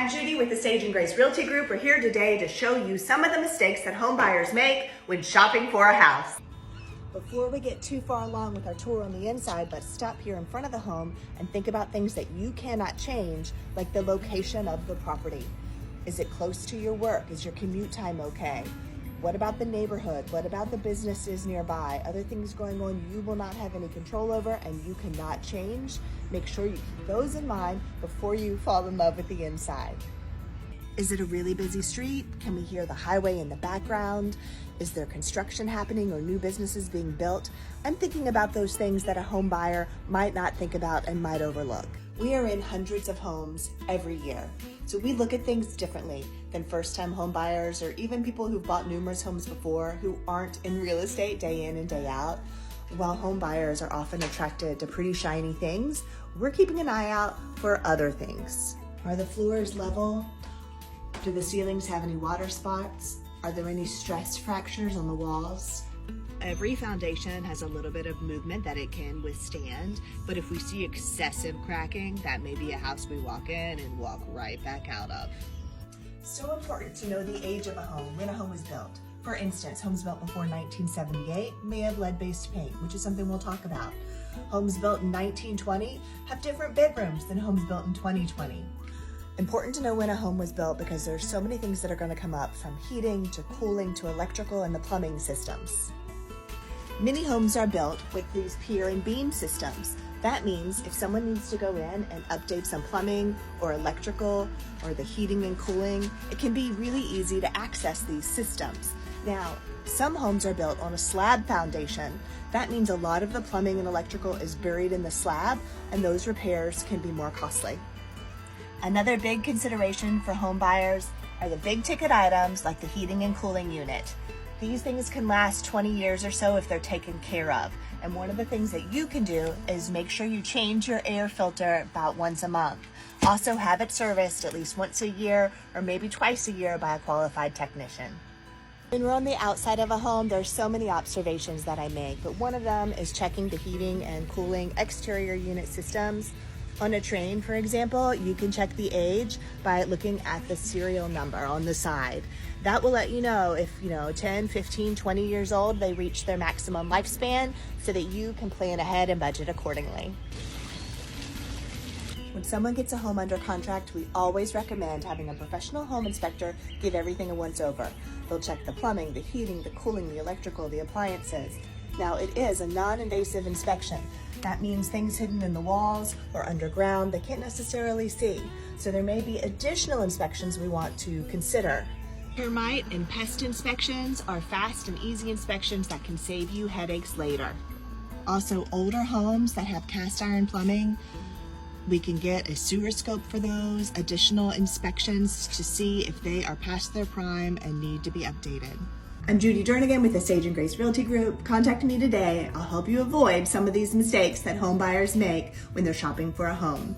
I'm Judy with the Sage+Grace Realty Group. We're here today to show you some of the mistakes that home buyers make when shopping for a house. Before we get too far along with our tour on the inside, let's stop here in front of the home and think about things that you cannot change, like the location of the property. Is it close to your work? Is your commute time okay? What about the neighborhood? What about the businesses nearby? Other things going on you will not have any control over and you cannot change? Make sure you keep those in mind before you fall in love with the inside. Is it a really busy street? Can we hear the highway in the background? Is there construction happening or new businesses being built? I'm thinking about those things that a home buyer might not think about and might overlook. We are in hundreds of homes every year, so we look at things differently than first-time home buyers or even people who've bought numerous homes before who aren't in real estate day in and day out. While home buyers are often attracted to pretty shiny things, we're keeping an eye out for other things. Are the floors level? Do the ceilings have any water spots? Are there any stress fractures on the walls? Every foundation has a little bit of movement that it can withstand, but if we see excessive cracking, that may be a house we walk in and walk right back out of. So important to know the age of a home when a home was built. For instance, homes built before 1978 may have lead-based paint, which is something we'll talk about. Homes built in 1920 have different bedrooms than homes built in 2020. Important to know when a home was built because there's so many things that are going to come up, from heating to cooling to electrical and the plumbing systems. Many homes are built with these pier and beam systems. That means if someone needs to go in and update some plumbing or electrical or the heating and cooling, it can be really easy to access these systems. Now, some homes are built on a slab foundation. That means a lot of the plumbing and electrical is buried in the slab, and those repairs can be more costly. Another big consideration for home buyers are the big ticket items like the heating and cooling unit. These things can last 20 years or so if they're taken care of. And one of the things that you can do is make sure you change your air filter about once a month. Also have it serviced at least once a year or maybe twice a year by a qualified technician. When we're on the outside of a home, there's so many observations that I make, but one of them is checking the heating and cooling exterior unit systems. On a train, for example, you can check the age by looking at the serial number on the side. That will let you know if, 10, 15, 20 years old, they reach their maximum lifespan so that you can plan ahead and budget accordingly. When someone gets a home under contract, we always recommend having a professional home inspector give everything a once-over. They'll check the plumbing, the heating, the cooling, the electrical, the appliances. Now, it is a non-invasive inspection. That means things hidden in the walls or underground they can't necessarily see. So there may be additional inspections we want to consider. Termite and pest inspections are fast and easy inspections that can save you headaches later. Also, older homes that have cast iron plumbing, we can get a sewer scope for those, additional inspections to see if they are past their prime and need to be updated. I'm Judy Jernigan with the Sage+Grace Realty Group. Contact me today. I'll help you avoid some of these mistakes that home buyers make when they're shopping for a home.